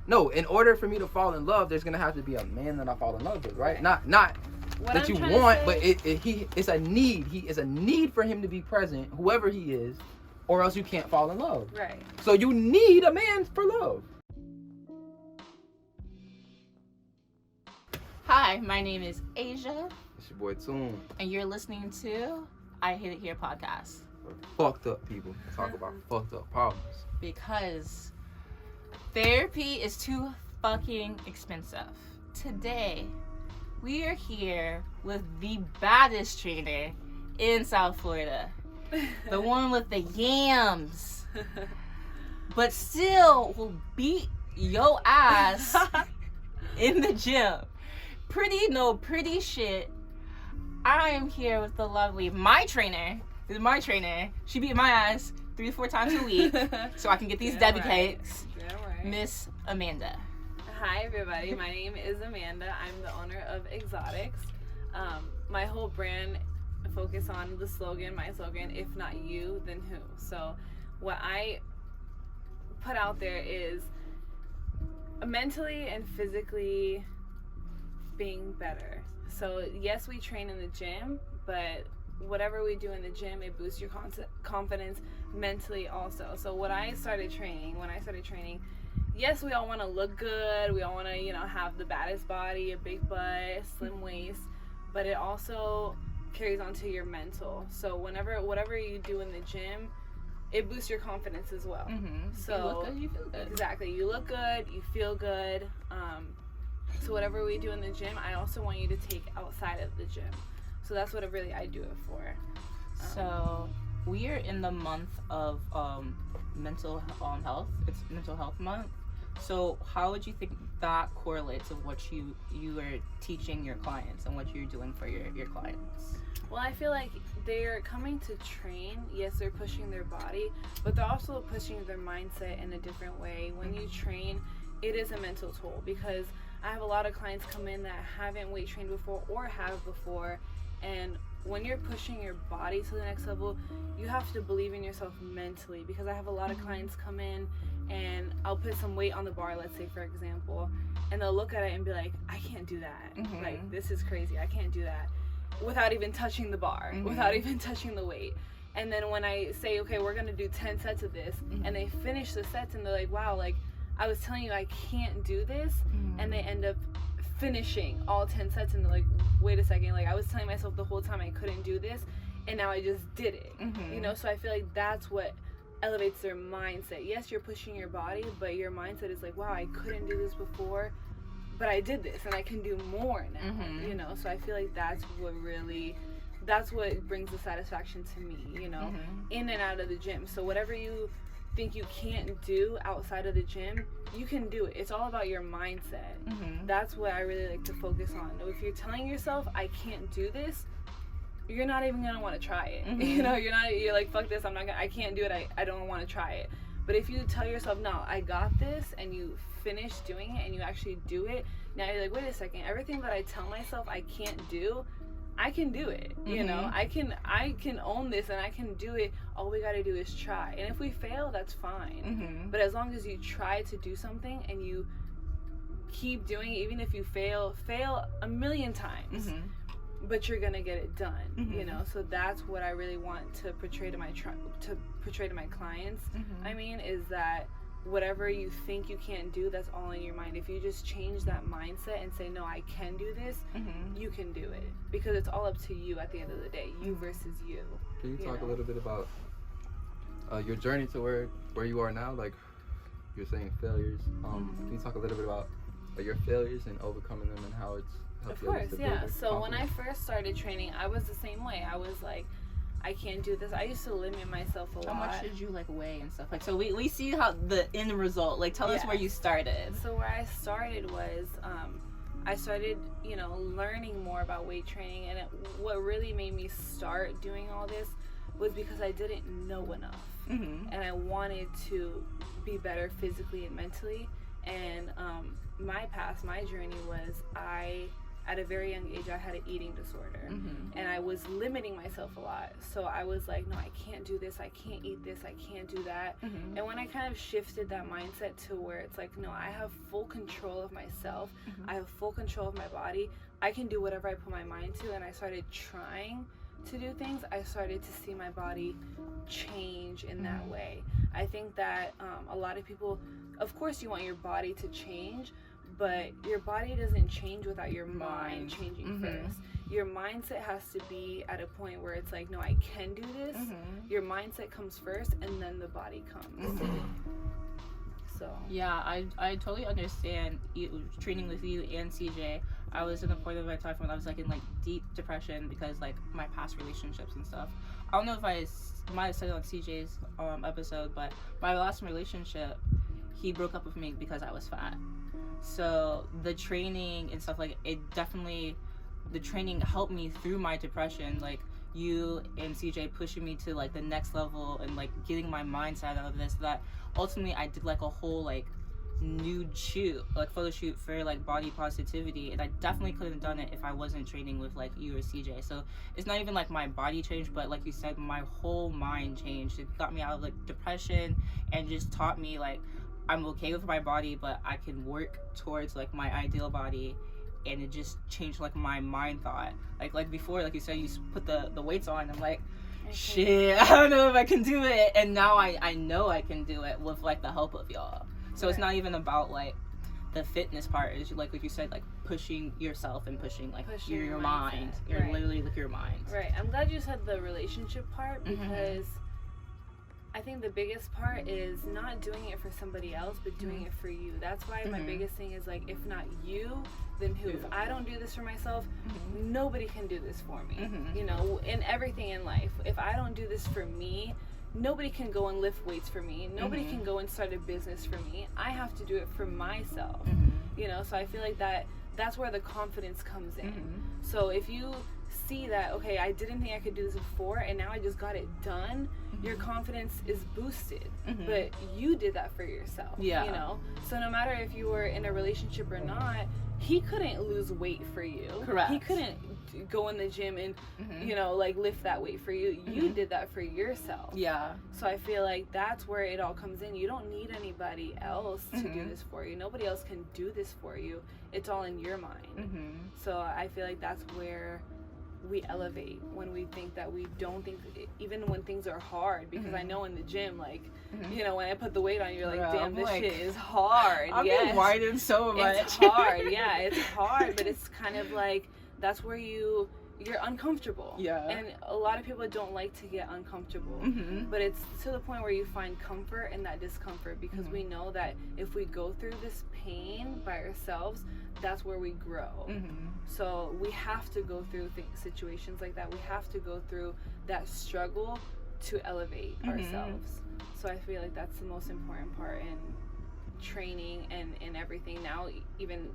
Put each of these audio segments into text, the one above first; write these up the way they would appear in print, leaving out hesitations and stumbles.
No, in order for me to fall in love, there's gonna have to be a man that I fall in love with, right? Not what that I'm you trying want, to but say, it's a need. He is a need for him to be present, whoever he is, or else you can't fall in love. right. So you need a man for love. Hi, my name is Asia, It's your boy Toon. and you're listening to I Hate It Here podcast. Fucked up people talk about fucked up problems. Because therapy is too fucking expensive. Today, we are here with the baddest trainer in South Florida. The one with the yams. But still will beat your ass in the gym. Pretty shit. I am here with the lovely my trainer. This is my trainer. She beat my ass 3 to 4 times a week so I can get these Debbie cakes. Right. Miss Amanda. Hi everybody, my name is Amanda. I'm the owner of Exotics. My whole brand focus on the slogan, my slogan, if not you, then who? So what I put out there is mentally and physically being better. So yes, we train in the gym, but whatever we do in the gym, it boosts your confidence mentally also. So when I started training, yes, we all want to look good. We all want to, have the baddest body, a big butt, slim waist, but it also carries on to your mental. So whatever you do in the gym, it boosts your confidence as well. Mm-hmm. So you look good, you feel good. Exactly. You look good, you feel good. So whatever we do in the gym, I also want you to take outside of the gym. So that's what I do it for. So we are in the month of mental health. It's mental health month. So how would you think that correlates with what you are teaching your clients and what you're doing for your clients? Well, I feel like they're coming to train. Yes, they're pushing their body, but they're also pushing their mindset in a different way. When you train, it is a mental toll, because I have a lot of clients come in that haven't weight trained before or have before, and when you're pushing your body to the next level, you have to believe in yourself mentally, because I have a lot of clients come in and I'll put some weight on the bar, let's say for example, and they'll look at it and be like, I can't do that. Mm-hmm. Like, this is crazy. I can't do that, without even touching the bar, without even touching the weight. And then when I say, okay, we're gonna do 10 sets of this, and they finish the sets and they're like, wow, like, I was telling you I can't do this, and they end up finishing all 10 sets and they're like, wait a second, like, I was telling myself the whole time I couldn't do this, and now I just did it. So I feel like that's what elevates their mindset. Yes, you're pushing your body, but your mindset is like, wow, I couldn't do this before, but I did this and I can do more now. So I feel like that's what brings the satisfaction to me, in and out of the gym. So whatever you think you can't do outside of the gym, you can do it. It's all about your mindset. That's what I really like to focus on. If you're telling yourself I can't do this, you're not even gonna want to try it. You're like, fuck this, I can't do it, I don't want to try it. But if you tell yourself, no, I got this, and you finish doing it and you actually do it, now you're like, wait a second, everything that I tell myself I can't do, I can do it. I can own this and I can do it. All we gotta do is try. And if we fail, that's fine. But as long as you try to do something and you keep doing it, even if you fail a million times, but you're gonna get it done. So that's what I really want to portray to my clients. Is that whatever you think you can't do, that's all in your mind. If you just change that mindset and say, no, I can do this, you can do it, because it's all up to you at the end of the day, you versus you. Can you talk a little bit about your journey to where you are now? Like, you're saying failures. Can you talk a little bit about your failures and overcoming them and how it's helped you? Of course, yeah. So when I first started training, I was the same way. I was like, I can't do this. I used to limit myself a lot. How much did you weigh and stuff? So we see how the end result. Tell us where you started. So where I started was I started, learning more about weight training, and what really made me start doing all this was because I didn't know enough, and I wanted to be better physically and mentally. And my journey was I at a very young age, I had an eating disorder, and I was limiting myself a lot. So I was like, no, I can't do this, I can't eat this, I can't do that. And when I kind of shifted that mindset to where it's like, no, I have full control of myself, I have full control of my body, I can do whatever I put my mind to, and I started trying to do things, I started to see my body change in that way. I think that a lot of people, of course you want your body to change, but your body doesn't change without your mind changing first. Your mindset has to be at a point where it's like, no, I can do this. Your mindset comes first, and then the body comes. So yeah, I totally understand training with you and CJ. I was in the point of my time when I was like in like deep depression because like my past relationships and stuff. I don't know if I might have said it on CJ's episode, but my last relationship, he broke up with me because I was fat. So the training and stuff, like, it definitely, the training helped me through my depression. Like, you and CJ pushing me to like the next level and like getting my mindset out of this, that ultimately I did like a whole like nude shoot, like photo shoot for like body positivity, and I definitely couldn't have done it if I wasn't training with like you or CJ. So it's not even like my body changed, but like you said, my whole mind changed. It got me out of like depression and just taught me like I'm okay with my body, but I can work towards like my ideal body. And it just changed like my mind thought. Like before, like you said, you put the weights on, I'm like, shit, I don't know if I can do it. And now I know I can do it with like the help of y'all. So it's not even about like the fitness part. It's like you said, like pushing yourself and pushing your mind. You're literally like your mind. Right. I'm glad you said the relationship part, because I think the biggest part is not doing it for somebody else, but doing it for you. That's why my biggest thing is like, if not you, then who? If I don't do this for myself, nobody can do this for me. You know, in everything in life. If I don't do this for me, nobody can go and lift weights for me. Nobody can go and start a business for me. I have to do it for myself. You know, so I feel like that's where the confidence comes in. So if you see that, okay, I didn't think I could do this before, and now I just got it done, your confidence is boosted. But you did that for yourself. You know, so no matter if you were in a relationship or not, he couldn't lose weight for you. Correct. He couldn't go in the gym and you know, like lift that weight for you. You did that for yourself. So I feel like that's where it all comes in. You don't need anybody else to do this for you. Nobody else can do this for you. It's all in your mind. So I feel like that's where we elevate, when we think that we don't think, even when things are hard, because I know in the gym, like you know, when I put the weight on, you're like, damn, this shit is hard. I've been whining so much. It's hard. It's hard, but it's kind of like, that's where you're uncomfortable. And a lot of people don't like to get uncomfortable, but it's to the point where you find comfort in that discomfort, because we know that if we go through this pain by ourselves, that's where we grow. So we have to go through situations like that. We have to go through that struggle to elevate ourselves. So I feel like that's the most important part in training and in everything. Now, even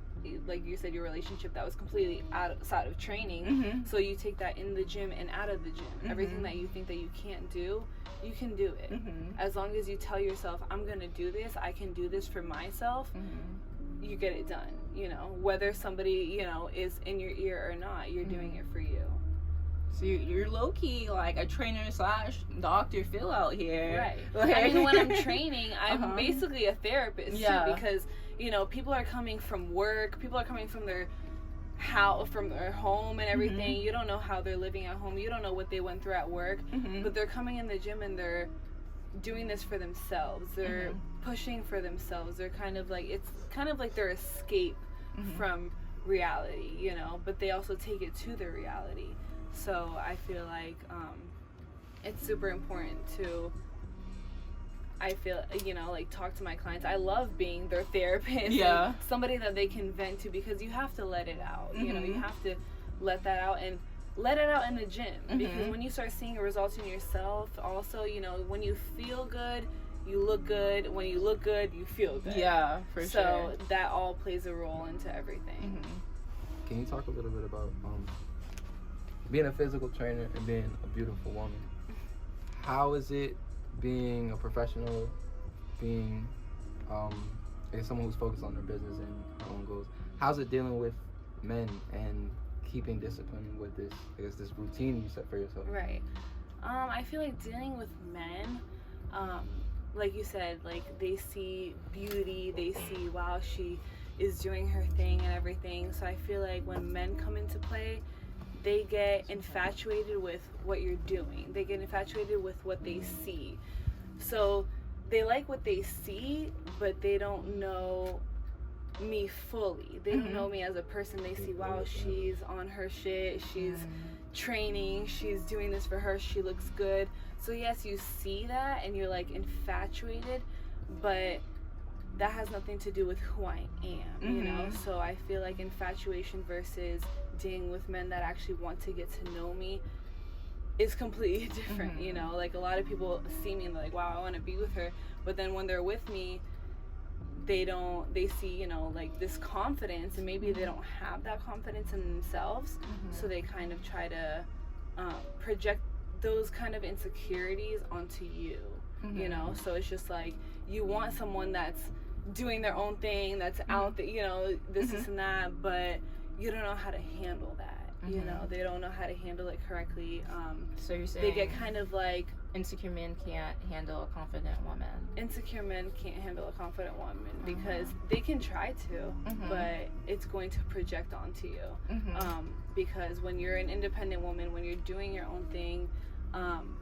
like you said, your relationship, that was completely outside of training. So you take that in the gym and out of the gym. Everything that you think that you can't do, you can do it. As long as you tell yourself, I'm gonna do this, I can do this for myself, you get it done. You know, whether somebody, you know, is in your ear or not, you're doing it for you. So you're low-key like a trainer / Dr. Phil out here. Right. I mean, when I'm training, I'm basically a therapist too, because, you know, people are coming from work, people are coming from their house, from their home and everything. You don't know how they're living at home. You don't know what they went through at work, but they're coming in the gym and they're doing this for themselves. They're pushing for themselves. They're kind of like, it's kind of like their escape from reality, you know, but they also take it to their reality. So I feel like it's super important to, I feel, you know, like talk to my clients. I love being their therapist, somebody that they can vent to, because you have to let it out. You know, you have to let that out, and let it out in the gym, because when you start seeing results in yourself, also, you know, when you feel good, you look good. When you look good, you feel good. For sure. So that all plays a role into everything. Can you talk a little bit about being a physical trainer and being a beautiful woman? How is it being a professional, being someone who's focused on their business and her own goals? How's it dealing with men and keeping discipline with this, I guess, this routine you set for yourself? Right. I feel like dealing with men, like you said, like they see beauty, they see, wow, she is doing her thing and everything. So I feel like when men come into play, they get infatuated with what you're doing. They get infatuated with what they see. So they like what they see, but they don't know me fully. They don't know me as a person. They see, wow, she's on her shit, she's training, she's doing this for her, she looks good. So yes, you see that and you're like infatuated, but that has nothing to do with who I am, you know? So I feel like infatuation versus dealing with men that actually want to get to know me is completely different, you know? Like a lot of people see me and they're like, wow, I want to be with her, but then when they're with me, they see, you know, like this confidence, and maybe they don't have that confidence in themselves, so they kind of try to project those kind of insecurities onto you, you know? So it's just like, you want someone that's doing their own thing, that's out there, you know, this and that, but you don't know how to handle that. You know, they don't know how to handle it correctly. So you're saying they get kind of like, insecure men can't handle a confident woman. Insecure men can't handle a confident woman because they can try to, but it's going to project onto you. Because when you're an independent woman, when you're doing your own thing,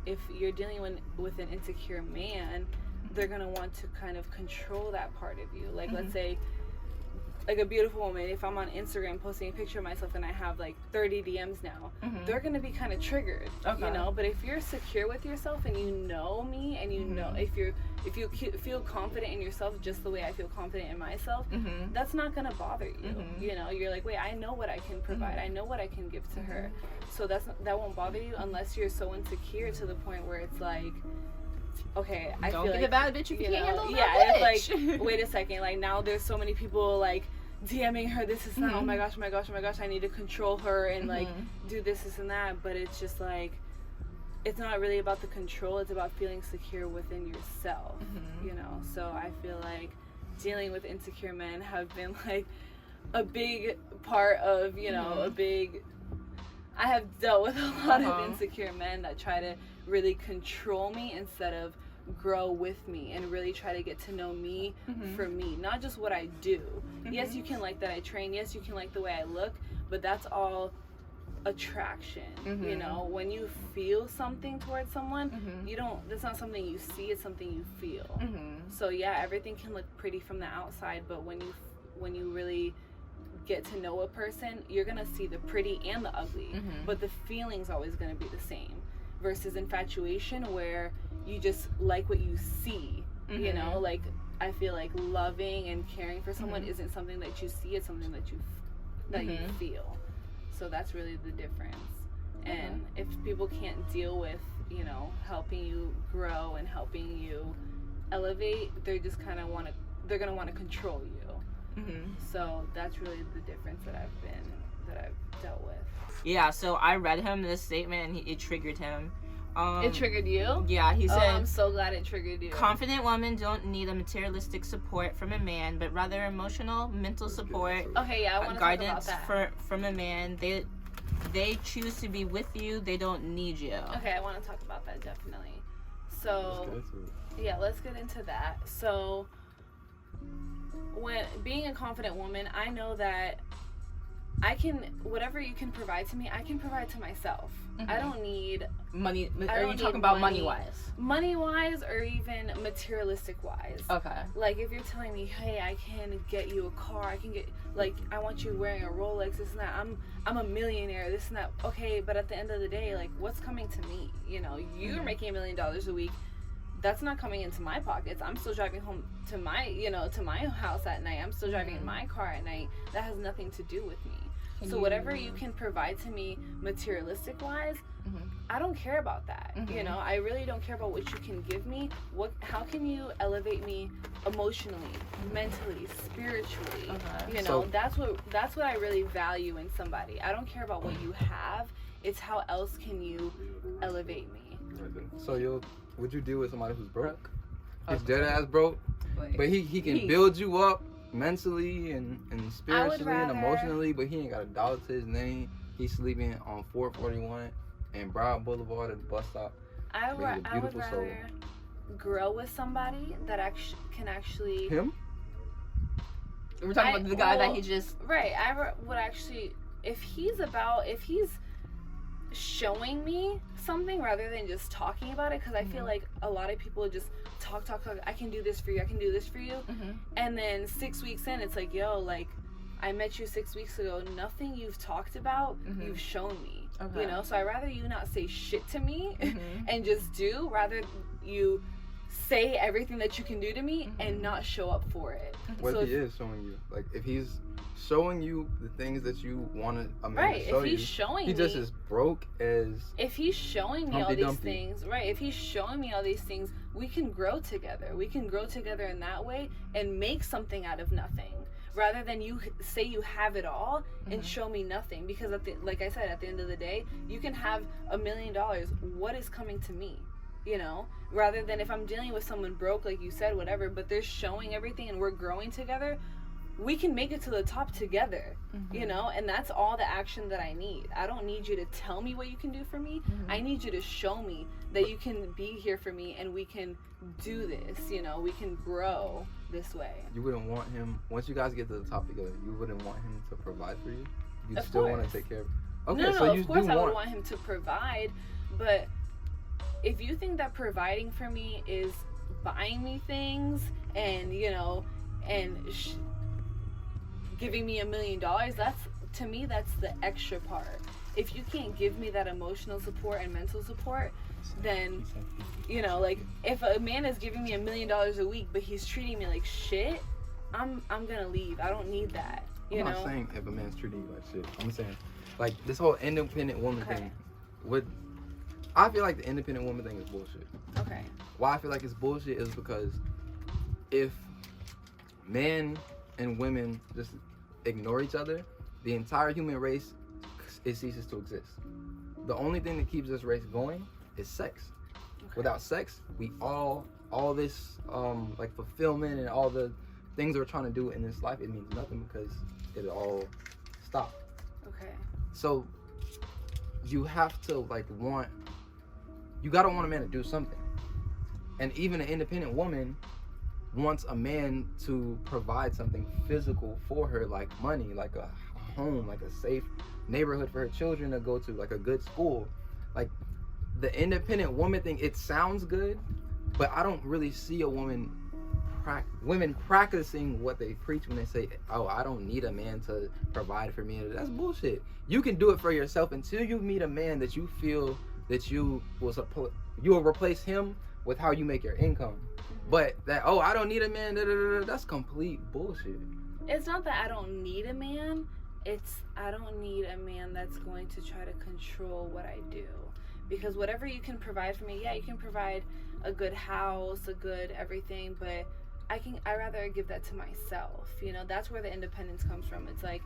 if you're dealing with an insecure man, they're gonna want to kind of control that part of you. Like let's say, like a beautiful woman, if I'm on Instagram posting a picture of myself and I have like 30 DMs now, they're gonna be kind of triggered, you know? But if you're secure with yourself and you know me, and you know, if you feel confident in yourself just the way I feel confident in myself, that's not gonna bother you. You know, you're like, wait, I know what I can provide, I know what I can give to her, so that won't bother you unless you're so insecure to the point where it's like, okay, I don't feel be like a bad bitch if you can't handle yeah, that it's like, wait a second, like now there's so many people like DMing her, this is not, oh my gosh, I need to control her and like do this and that, but it's just like, it's not really about the control, it's about feeling secure within yourself, you know? So I feel like dealing with insecure men have been like a big part of, you know, I have dealt with a lot of insecure men that try to really control me instead of grow with me and really try to get to know me for me, not just what I do. Yes, you can like that I train, yes, you can like the way I look, but that's all attraction. You know, when you feel something towards someone, that's not something you see, it's something you feel. So yeah, everything can look pretty from the outside, but when you really get to know a person, you're gonna see the pretty and the ugly, but the feeling's always gonna be the same, versus infatuation where you just like what you see, you know? Like I feel like loving and caring for someone isn't something that you see, it's something that you feel. So that's really the difference. And if people can't deal with, you know, helping you grow and helping you elevate, they're just kind of they're gonna want to control you. So that's really the difference that I've dealt with. Yeah, so I read him this statement and it triggered him. It triggered you? Yeah, he said, I'm so glad it triggered you. Confident women don't need a materialistic support from a man, but rather emotional, mental support. Okay, yeah, I want to talk about that. From a man. They choose to be with you. They don't need you. Okay, I want to talk about that, definitely. So, yeah, let's get into that. So, when being a confident woman, I know that whatever you can provide to me, I can provide to myself. I don't need money. Are you talking about money wise? Money wise, or even materialistic wise. Okay. Like if you're telling me, hey, I can get you a car, I can get, like, I want you wearing a Rolex, this and that. I'm a millionaire, this and that. Okay, but at the end of the day, like, what's coming to me? You know, you're making $1 million a week. That's not coming into my pockets. I'm still driving home to my, to my house at night. I'm still driving in my car at night. That has nothing to do with me. So whatever you can provide to me materialistic wise, I don't care about that. You know, I really don't care about what you can give me. How can you elevate me emotionally, mentally, spiritually? You know, that's what I really value in somebody. I don't care about what you have. It's how else can you elevate me. So would you deal with somebody who's broke? He's dead ass broke, but he can build you up mentally and spiritually and emotionally, but he ain't got a dollar to his name. He's sleeping on 441 and Broward Boulevard at the bus stop. I would rather grow with somebody that can actually. Him? We're talking about the guy that he just. Right. I would actually, if he's showing me something rather than just talking about it, because I feel like a lot of people just talk, I can do this for you, I can do this for you, and then 6 weeks in, it's like, yo, like, I met you 6 weeks ago, nothing you've talked about, you've shown me, you know, so I'd rather you not say shit to me and just do, rather you say everything that you can do to me and not show up for it. What if he is showing you? Like, if he's showing you the things that you want a man to show if he's showing he just as broke as. If he's showing me all these things, right? If he's showing me all these things, we can grow together. We can grow together in that way and make something out of nothing, rather than you say you have it all and show me nothing. Because like I said, at the end of the day, you can have $1 million. What is coming to me? You know, rather than if I'm dealing with someone broke, like you said, whatever, but they're showing everything and we're growing together, we can make it to the top together, you know, and that's all the action that I need. I don't need you to tell me what you can do for me. I need you to show me that you can be here for me and we can do this, you know, we can grow this way. You wouldn't want him, once you guys get to the top together, you wouldn't want him to provide for you? You'd of still course. Want to take care of Okay, no, so you of course I would want him to provide, but if you think that providing for me is buying me things and, you know, and giving me $1 million, that's, to me, that's the extra part. If you can't give me that emotional support and mental support, then, you know, like, if a man is giving me $1 million a week but he's treating me like shit, I'm gonna leave. I don't need that. I'm not saying if a man's treating you like shit. I'm saying, like, this whole independent woman thing I feel like the independent woman thing is bullshit. Okay. Why I feel like it's bullshit is because if men and women just ignore each other, the entire human race, it ceases to exist. The only thing that keeps this race going is sex. Okay. Without sex, we all this like fulfillment and all the things we're trying to do in this life, it means nothing because it all stopped. Okay. So you have to you gotta want a man to do something. And even an independent woman wants a man to provide something physical for her, like money, like a home, like a safe neighborhood for her children to go to, like a good school. Like, the independent woman thing, it sounds good, but I don't really see a women practicing what they preach when they say, oh, I don't need a man to provide for me. That's bullshit. You can do it for yourself until you meet a man that you feel that you will replace him with how you make your income. But that, oh, I don't need a man, that's complete bullshit. It's not that I don't need a man, it's I don't need a man that's going to try to control what I do. Because whatever you can provide for me, yeah, you can provide a good house, a good everything, but I'd rather give that to myself. You know, that's where the independence comes from. It's like,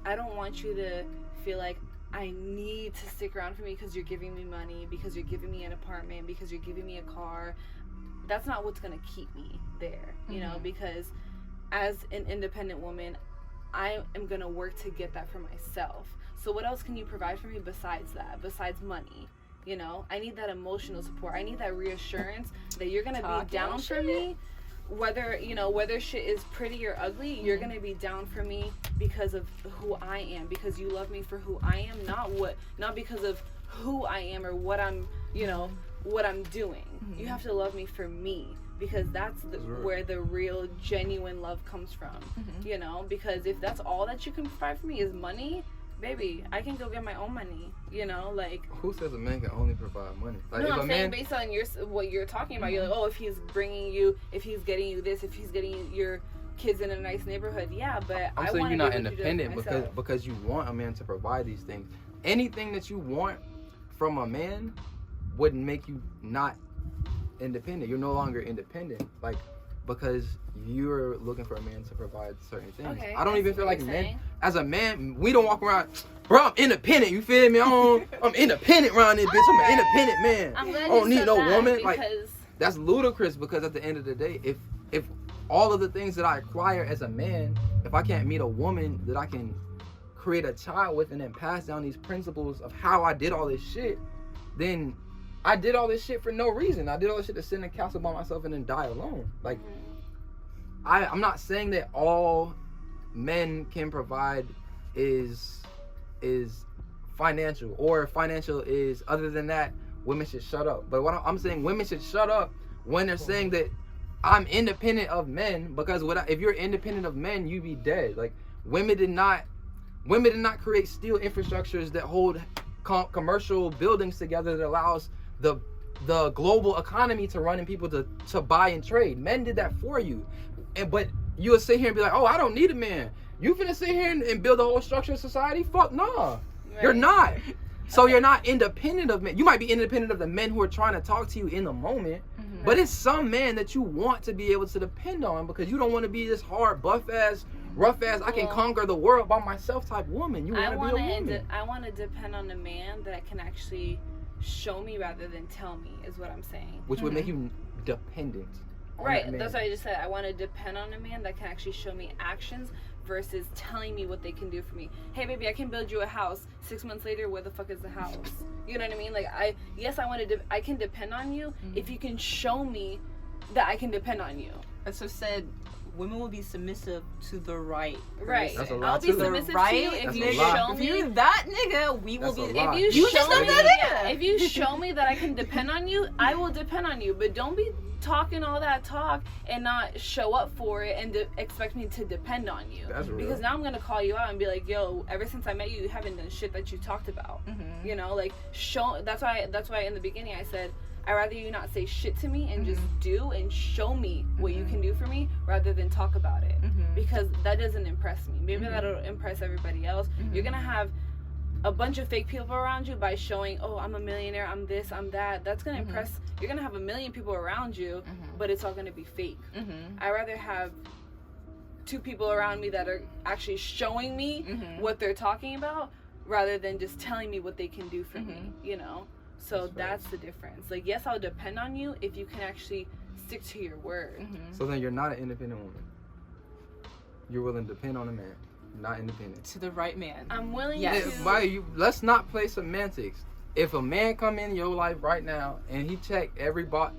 I don't want you to feel like I need to stick around for me because you're giving me money, because you're giving me an apartment, because you're giving me a car. That's not what's going to keep me there, you know, because as an independent woman, I am going to work to get that for myself. So what else can you provide for me besides that, besides money? You know, I need that emotional support. I need that reassurance that you're going to be down for me. Whether, you know, whether shit is pretty or ugly, you're going to be down for me because of who I am, because you love me for who I am, not because of who I am or what I'm, you know, what I'm doing. You have to love me for me, because that's where the real genuine love comes from. You know, because if that's all that you can provide for me is money, baby, I can go get my own money. You know, like, who says a man can only provide money? Like, no, I'm saying based on what you're talking about, you're like, oh, if he's bringing you, if he's getting you this, if he's getting you your kids in a nice neighborhood, yeah, but I'm saying you're not independent because you want a man to provide these things. Anything that you want from a man wouldn't make you not independent. You're no longer independent, like, because you're looking for a man to provide certain things. Okay, I don't even feel like men, as a man, we don't walk around, bro, I'm independent, you feel me? I'm independent around this bitch. I'm an independent man. I don't need no woman. Like, that's ludicrous, because at the end of the day, if all of the things that I acquire as a man, if I can't meet a woman that I can create a child with and then pass down these principles of how I did all this shit, then I did all this shit for no reason. I did all this shit to sit in a castle by myself and then die alone. Like, I'm not saying that all men can provide is financial, or financial is, other than that, women should shut up. But what I'm saying, women should shut up when they're saying that I'm independent of men, because if you're independent of men, you be dead. Like, women did not create steel infrastructures that hold commercial buildings together that allows the global economy to run and people to buy and trade. Men did that for you. But you'll sit here and be like, oh, I don't need a man. You finna sit here and build a whole structure of society? Fuck nah. Right. You're not. So you're not independent of men. You might be independent of the men who are trying to talk to you in the moment, but it's some man that you want to be able to depend on, because you don't want to be this hard, buff ass, rough ass, I can conquer the world by myself type woman. You want to be a woman. I want to depend on a man that can actually show me rather than tell me, is what I'm saying. Which would make you dependent. Right, that's what I just said. I want to depend on a man that can actually show me actions versus telling me what they can do for me. Hey, baby, I can build you a house. 6 months later, where the fuck is the house? You know what I mean? Like, I can depend on you if you can show me that I can depend on you. As I said, women will be submissive to the right. Right. That's a lot I'll be submissive to you if you show me. If you're that nigga, we will be. If you show me that I can depend on you, I will depend on you. But don't be talking all that talk and not show up for it and expect me to depend on you. That's real. Because now I'm gonna call you out and be like, yo, ever since I met you, you haven't done shit that you talked about. You know, like that's why in the beginning I said, I'd rather you not say shit to me and just do and show me what you can do for me rather than talk about it. Because that doesn't impress me. Maybe that'll impress everybody else. You're gonna have a bunch of fake people around you by showing, oh, I'm a millionaire, I'm this, I'm that. That's gonna impress. You're gonna have a million people around you, but it's all gonna be fake. I'd rather have 2 people around me that are actually showing me what they're talking about rather than just telling me what they can do for me, you know? So that's the difference. Like, yes, I'll depend on you if you can actually stick to your word. So then you're not an independent woman. You're willing to depend on a man, not independent. To the right man. I'm willing to. Let's not play semantics. If a man come in your life right now and he check every box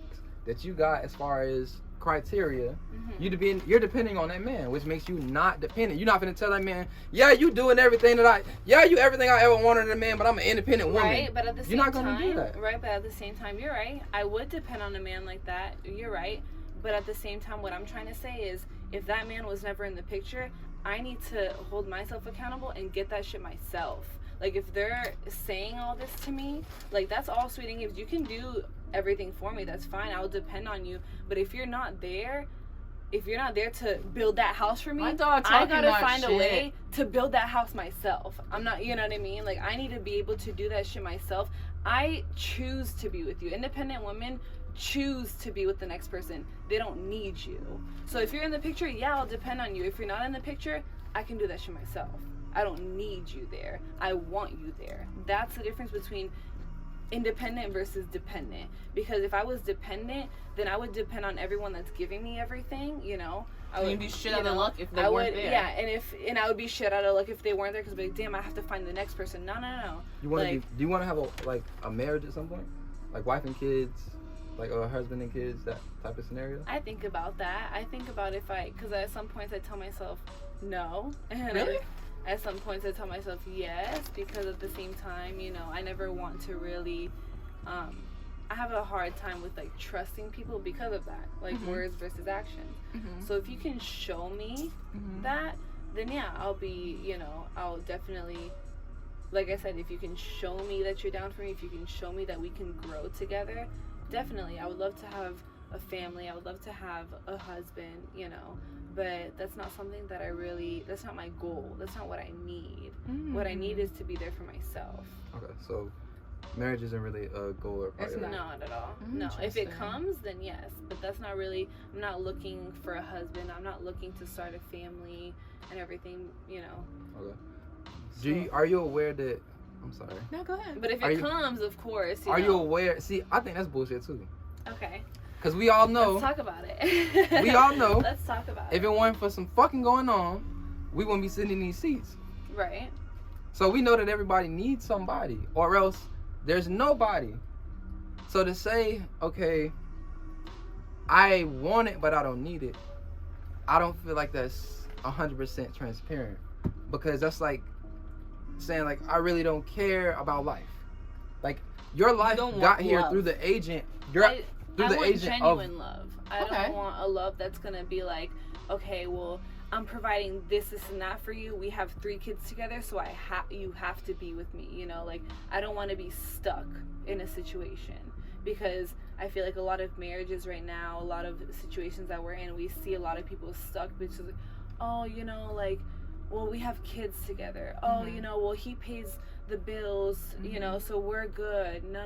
that you got as far as criteria, you're depending on that man, which makes you not dependent. You're not gonna tell that man, yeah, you doing everything everything I ever wanted in a man, but I'm an independent woman. Right, but at the same you're not gonna time, do that. Right, but at the same time, you're right. I would depend on a man like that. You're right. But at the same time, what I'm trying to say is, if that man was never in the picture, I need to hold myself accountable and get that shit myself. Like, if they're saying all this to me, like, that's all sweet and games. You can do everything for me, that's fine. I'll depend on you. But if you're not there to build that house for me, I gotta find a way to build that house myself. I'm not, you know what I mean? Like, I need to be able to do that shit myself. I choose to be with you. Independent women choose to be with the next person. They don't need you. So if you're in the picture, yeah, I'll depend on you. If you're not in the picture, I can do that shit myself. I don't need you there. I want you there. That's the difference between independent versus dependent. Because if I was dependent, then I would depend on everyone that's giving me everything, you know. You'd be shit out of luck if they weren't there. Yeah, and I would be shit out of luck if they weren't there, because like, damn, I have to find the next person. No. Do you want to have a marriage at some point, like wife and kids, like a husband and kids, that type of scenario? I think about that. I think about because at some points I tell myself no, and really. At some points I tell myself yes, because at the same time, you know, I never want to really, I have a hard time with like trusting people because of that, like words versus actions. So if you can show me that, then yeah, I'll be, you know, I'll definitely, like I said, if you can show me that you're down for me, if you can show me that we can grow together, definitely. I would love to have a family. I would love to have a husband, you know. But that's not something that that's not my goal. That's not what I need. What I need is to be there for myself. Okay, so marriage isn't really a goal or priority. It's not at all. No, if it comes, then yes. But that's not really, I'm not looking for a husband. I'm not looking to start a family and everything, you know. Okay. Are you aware that, I'm sorry. No, go ahead. But if it comes, of course, Are you aware? See, I think that's bullshit too. Okay. Because we all know. Let's talk about it. We all know. Let's talk about it. If it weren't for some fucking going on, we wouldn't be sitting in these seats. Right. So we know that everybody needs somebody, or else there's nobody. So to say, okay, I want it, but I don't need it, I don't feel like that's 100% transparent. Because that's like saying, like, I really don't care about life. Like, your life got here love. through the agent. I through the want agent genuine love. I Okay. don't want a love that's gonna be like, okay, well, I'm providing this, and that for you. We have 3 kids together, so you have to be with me. You know, like, I don't want to be stuck in a situation, because I feel like a lot of marriages right now, a lot of situations that we're in, we see a lot of people stuck because, like, oh, you know, like, well, we have kids together. Oh, you know, well, he pays the bills, you know, so we're good. No.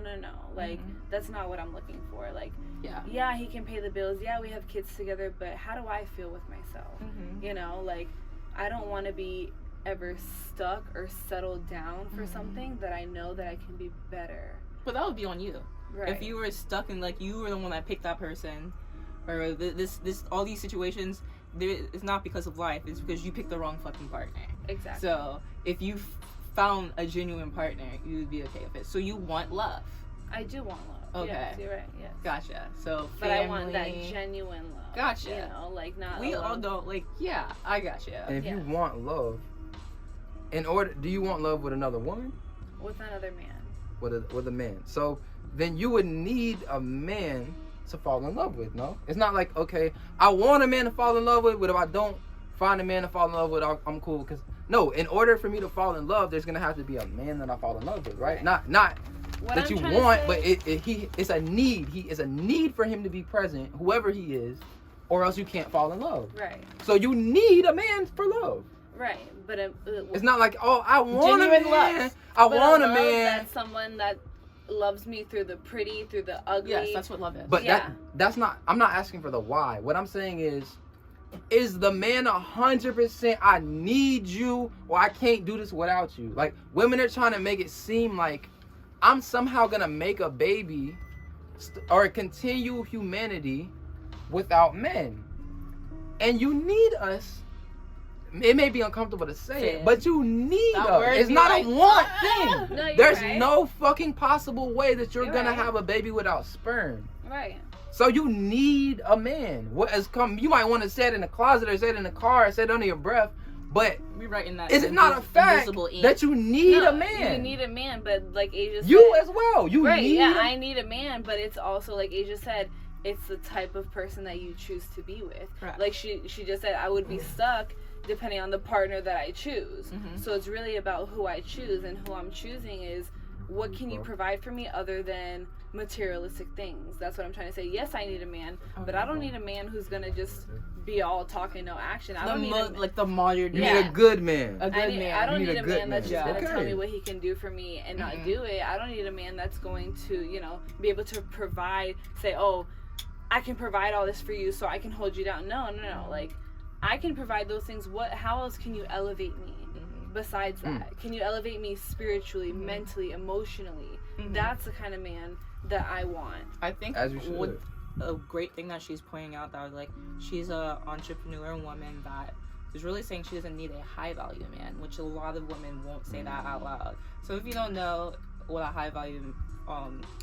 Like, that's not what I'm looking for. Like, yeah, he can pay the bills. Yeah, we have kids together, but how do I feel with myself? You know, like, I don't want to be ever stuck or settled down for something that I know that I can be better. But that would be on you. Right. If you were stuck in, like, you were the one that picked that person, or this all these situations, it's not because of life. It's because you picked the wrong fucking partner. Exactly. So if you found a genuine partner, you would be okay with it. So you want love. I do want love. Okay. Yes, you're right. Yes. Gotcha. So But family, I want that genuine love. Gotcha. You know, like, not. We a all love. don't, like, yeah, I gotcha. And if you Yes. want love, do you want love with another woman? With another man. With a man. So then you would need a man to fall in love with, no? It's not like, okay, I want a man to fall in love with, but if I don't find a man to fall in love with, I'm cool. Because, no, in order for me to fall in love, there's going to have to be a man that I fall in love with, right? Not What that I'm you trying to want, say- but it's a need. It's a need for him to be present, whoever he is, or else you can't fall in love. Right. So you need a man for love. Right. But It's not like, oh, I want Genuine a man. love. I but want a love man. That's someone that loves me through the pretty, through the ugly. Yes, that's what love is. But Yeah. that's not. I'm not asking for the why. What I'm saying is the man 100%? I need you, or I can't do this without you. Like, women are trying to make it seem like I'm somehow gonna make a baby or continue humanity without men, and you need us. It may be uncomfortable to say it, but you need That us. word It's be not like, a want thing. No, you're There's right. no fucking possible way that you're You're gonna right. have a baby without sperm. Right. So you need a man. What has come? You might want to say it in the closet, or say it in the car, or say it under your breath. But we writing that. is it not a fact invisible ink. that you need No, a man? You need a man, but like Asia said. You as well. You right, need. yeah, I need a man, but it's also, like Asia said, it's the type of person that you choose to be with. Correct. Like she just said, I would be stuck depending on the partner that I choose. So it's really about who I choose, and who I'm choosing is what can you provide for me other than materialistic things. That's what I'm trying to say. Yes, I need a man, but I don't need a man who's gonna just be all talk and no action. I don't need like the modern. You Yeah. need a good man. A good man. I don't You need need a a good man that's just man. gonna tell Okay. me what he can do for me and not do it. I don't need a man that's going to, you know, be able to provide, say, oh, I can provide all this for you so I can hold you down. No. Like, I can provide those things. How else can you elevate me besides that? Can you elevate me spiritually, mentally, emotionally? That's the kind of man that I want. I think As you should. a great thing that she's pointing out, that like she's a entrepreneur woman that is really saying she doesn't need a high value man, which a lot of women won't say that out loud. So if you don't know what a high value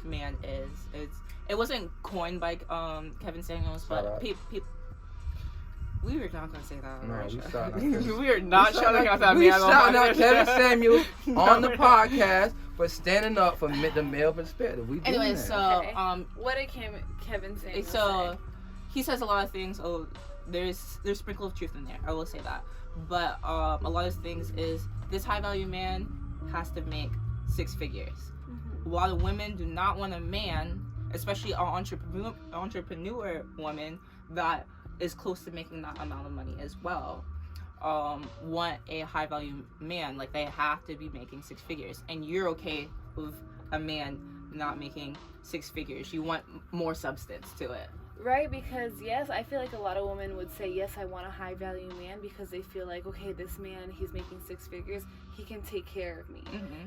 man is, it wasn't coined by Kevin Samuels, Shout but out. people. We were not gonna say that. on No, our we show. shouting out Kevin- We are not shouting out that We man. on shouting our out show. Kevin Samuels on the podcast for standing up for the male perspective. We doing Anyway, that. so Okay. What did Kevin say? so he says a lot of things. Oh, there's sprinkle of truth in there. I will say that. But a lot of things is this high value man has to make 6 figures. A lot of women do not want a man, especially an entrepreneur woman that is close to making that amount of money as well. Want a high value man, like they have to be making 6 figures, and you're okay with a man not making 6 figures. You want more substance to it. Right, because yes, I feel like a lot of women would say, yes, I want a high value man, because they feel like, okay, this man, he's making 6 figures, he can take care of me.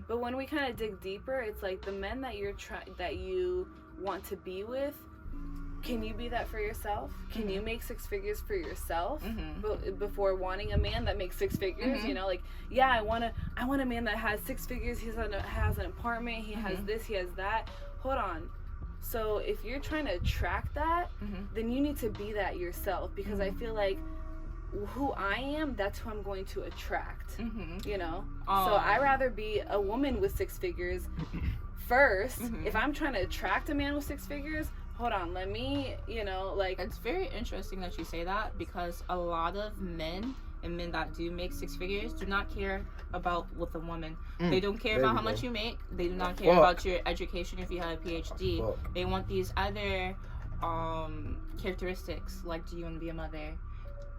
But when we kind of dig deeper, it's like the men that you want to be with, can you be that for yourself? Can you make 6 figures for yourself before wanting a man that makes 6 figures? You know, like, yeah, I want a man that has 6 figures. He has an apartment. He has this. He has that. Hold on. So if you're trying to attract that, then you need to be that yourself, because I feel like who I am, that's who I'm going to attract. You know, so I rather be a woman with 6 figures first. If I'm trying to attract a man with 6 figures, hold on, let me, you know, like... It's very interesting that you say that, because a lot of men and men that do make 6 figures do not care about with a woman. They don't care about how much you make. They do not care about your education if you have a PhD. They want these other characteristics, like, do you want to be a mother?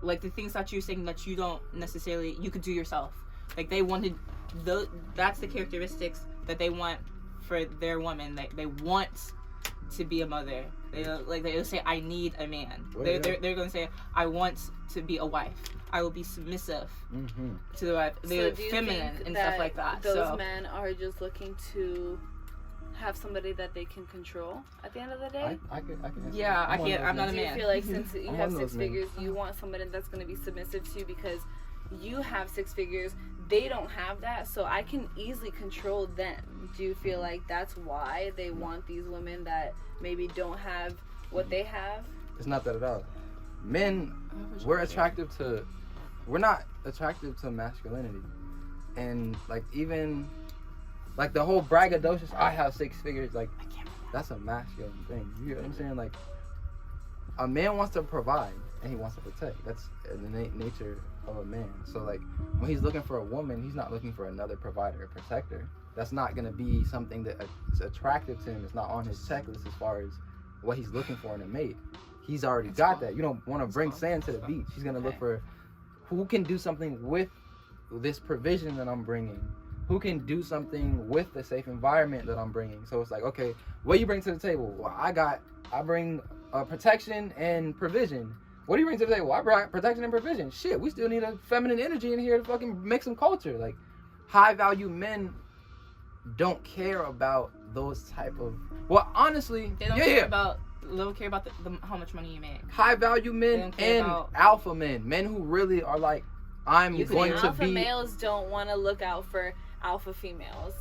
Like, the things that you're saying that you don't necessarily, you could do yourself. Like, they wanted, that's the characteristics that they want for their woman. They want to be a mother. They'll say, I need a man. They're going to say, I want to be a wife. I will be submissive to the wife. They're feminine and stuff like that. Those men are just looking to have somebody that they can control at the end of the day? I can yeah, I can't. I'm not a man. Do you feel like since you have 6 figures, you want somebody that's going to be submissive to you because you have 6 figures, they don't have that, so I can easily control them. Do you feel like that's why they want these women that maybe don't have what they have? It's not that at all. Men, we're not attractive to masculinity. And like, even like the whole braggadocious, I have 6 figures, like, that's a masculine thing. You know what I'm saying? Like, a man wants to provide and he wants to protect. That's the nature of a man. So like, when he's looking for a woman, he's not looking for another provider or protector. That's not going to be something that is attractive to him. It's not on his checklist as far as what he's looking for in a mate. He's already got that. You don't want to bring sand to the beach. He's going to look for who can do something with this provision that I'm bringing. Who can do something with the safe environment that I'm bringing. So it's like, okay, what do you bring to the table? Well, I bring protection and provision. What do you bring to the table? I brought protection and provision. Shit, we still need a feminine energy in here to fucking make some culture. Like, high value men don't care about those type of, well, honestly, they don't care about the how much money you make. High value men and alpha men who really are like, I'm going to alpha males don't want to look out for alpha females.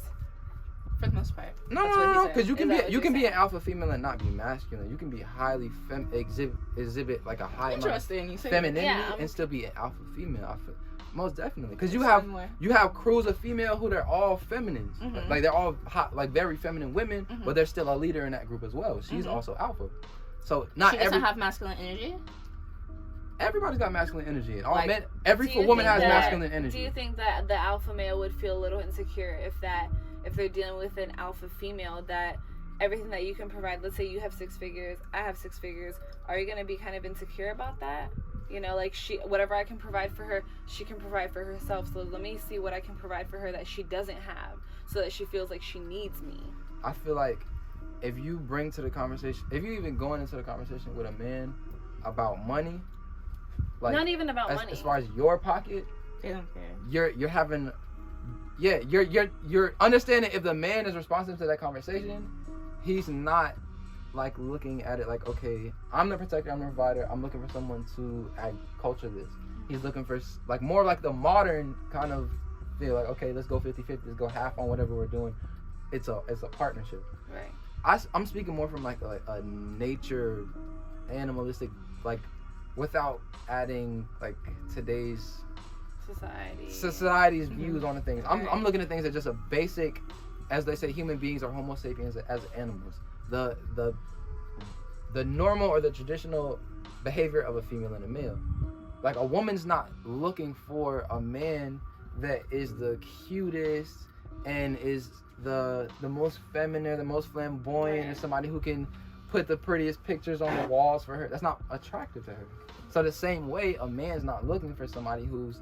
For the most part. No, because you can be an alpha female and not be masculine. You can be highly exhibit like a high femininity and still be an alpha female. Most definitely, because you have crews of female who they're all feminines, like they're all hot, like very feminine women, but they're still a leader in that group as well. She's also alpha, so not she doesn't have masculine energy. Everybody's got masculine energy. All men, every woman has masculine energy. Do you think that the alpha male would feel a little insecure if they're dealing with an alpha female, that everything that you can provide, let's say you have 6 figures, I have 6 figures, are you going to be kind of insecure about that? You know, like, whatever I can provide for her, she can provide for herself. So let me see what I can provide for her that she doesn't have, so that she feels like she needs me. I feel like if you bring to the conversation, if you even going into the conversation with a man about money, like, not even about money, as far as your pocket, they don't care. You're having, you're understanding if the man is responsive to that conversation, he's not like looking at it like, okay, I'm the protector, I'm the provider, I'm looking for someone to culture this. He's looking for like more like the modern kind of feel, like, okay, let's go 50-50, let's go half on whatever we're doing. It's a partnership. Right. I'm speaking more from like a nature, animalistic, like, without adding like today's society's views on the things. I'm looking at things as just a basic, as they say, human beings are Homo sapiens as animals. The normal or the traditional behavior of a female and a male. Like, a woman's not looking for a man that is the cutest and is the most feminine, the most flamboyant, and somebody who can put the prettiest pictures on the walls for her. That's not attractive to her. So the same way, a man's not looking for somebody who's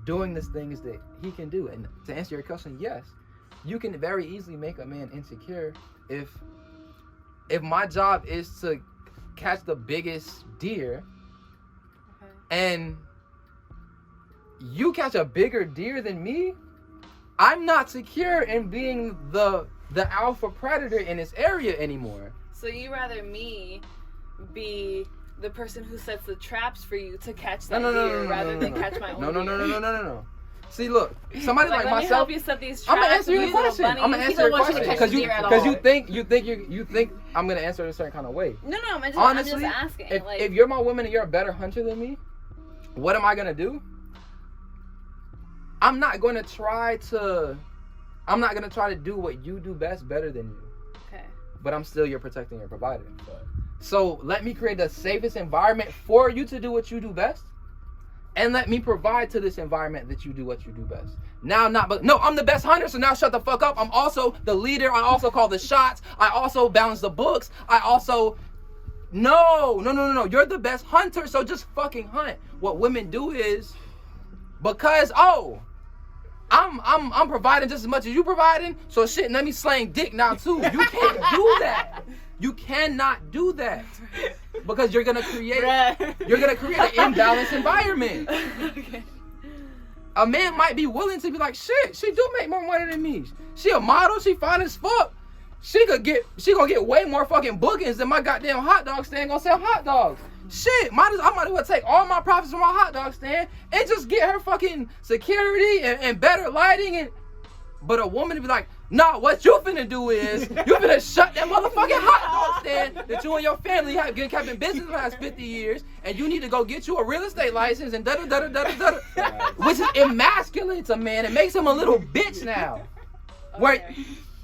doing the things that he can do. And to answer your question, yes, you can very easily make a man insecure if my job is to catch the biggest deer, and you catch a bigger deer than me, I'm not secure in being the alpha predator in this area anymore. So you rather me be the person who sets the traps for you to catch that No, deer rather than catch my own deer. No. See, look, somebody like let me myself. help you set these traps. I'm gonna answer your you little question. bunny. I'm gonna He answer your don't want you to question catch because deer at all. you think I'm gonna answer it a certain kind of way. No, I'm just Honestly, asking. if you're my woman and you're a better hunter than me, what am I gonna do? I'm not gonna try to do what you do best better than you. Okay. But I'm still your protector and your provider. So let me create the safest environment for you to do what you do best. And let me provide to this environment that you do what you do best. Now, I'm the best hunter, so now shut the fuck up. I'm also the leader. I also call the shots. I also balance the books. No. You're the best hunter, so just fucking hunt. What women do is, because, I'm providing just as much as you providing, so shit, let me slang dick now too. You can't do that. You cannot do that. Because you're gonna create an imbalanced environment. Okay. A man might be willing to be like, shit, she do make more money than me. She a model, she fine as fuck. She gonna get way more fucking bookings than my goddamn hot dog stand gonna sell hot dogs. Shit, I might as well take all my profits from my hot dog stand and just get her fucking security and better lighting. But a woman to be like, nah, what you finna do is you finna shut that motherfucking hot dog stand that you and your family have been kept in business the last 50 years, and you need to go get you a real estate license and da-da-da-da-da-da-da. Which emasculates a man. It makes him a little bitch now. Okay. Where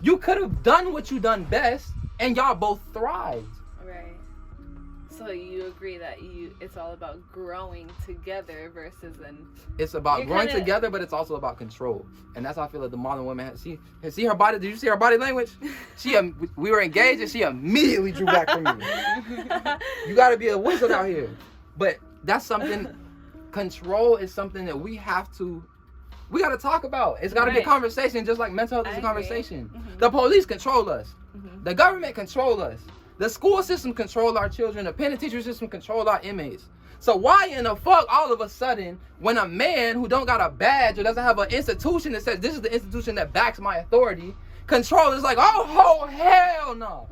you could have done what you done best and y'all both thrived. Right. So you agree that it's all about growing together versus It's about You're growing kinda- together, but it's also about control. And that's how I feel like the modern woman has. See her body? Did you see her body language? We were engaged and she immediately drew back from me. You gotta be a wizard out here. But that's something, control is something that we gotta talk about. It's gotta be a Right. conversation, just like mental health is I a agree. conversation. Mhm. The police control us. Mhm. The government control us. The school system control our children. The penitentiary system control our inmates. So why in the fuck all of a sudden, when a man who don't got a badge or doesn't have an institution that says this is the institution that backs my authority, control is like, oh hell no.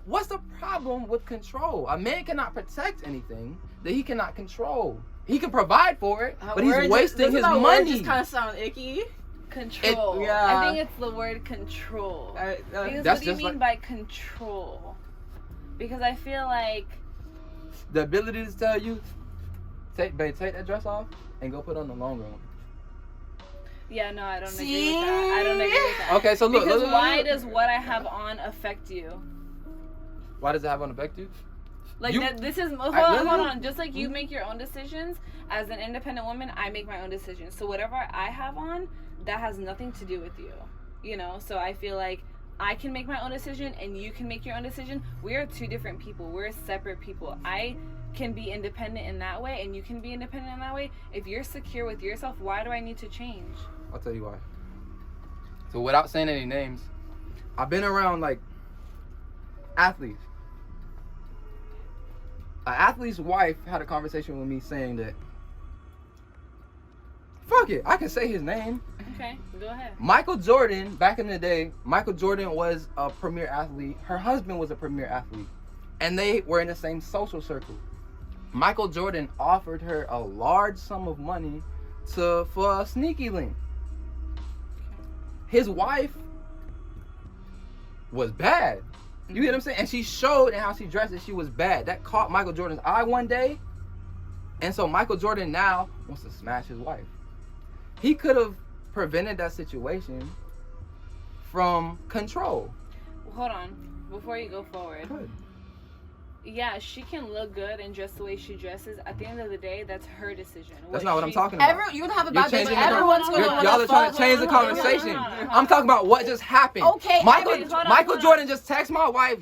What's the problem with control? A man cannot protect anything that he cannot control. He can provide for it, but he's wasting his money. Just kind of sound icky. control. Yeah. I think it's the word control. Because That's what do you just mean by control? Because I feel like The ability to tell you, take that dress off and go put on the long room. yeah, no, I don't agree See? with that. I don't agree with that. Okay, so look. Because look. why does what I have on affect you? Why does it have an effect you? Like You- that. This is hold on. Just like you make your own decisions, as an independent woman, I make my own decisions. So whatever I have on, that has nothing to do with you. You know. So I feel like I can make my own decision, and you can make your own decision. We are two different people. We're separate people. I can be independent in that way, and you can be independent in that way. If you're secure with yourself, why do I need to change? I'll tell you why. So without saying any names, I've been around like athletes. An athlete's wife had a conversation with me saying that, fuck it, I can say his name. Okay, go ahead. Michael Jordan, back in the day, Michael Jordan was a premier athlete. Her husband was a premier athlete. And they were in the same social circle. Michael Jordan offered her a large sum of money for a sneaky link. His wife was bad. You get what I'm saying? And she showed in how she dressed that she was bad. That caught Michael Jordan's eye one day. And so Michael Jordan now wants to smash his wife. He could have prevented that situation from control. Hold on, before you go forward. Good. Yeah, she can look good and dress the way she dresses. At the end of the day, that's her decision. That's not what I'm talking about. You would have a You're bad day, but changing the everyone's con- going to y'all are trying to change the conversation. I'm talking about what just happened. Okay, Michael hold on, Michael hold on. Jordan just texted my wife,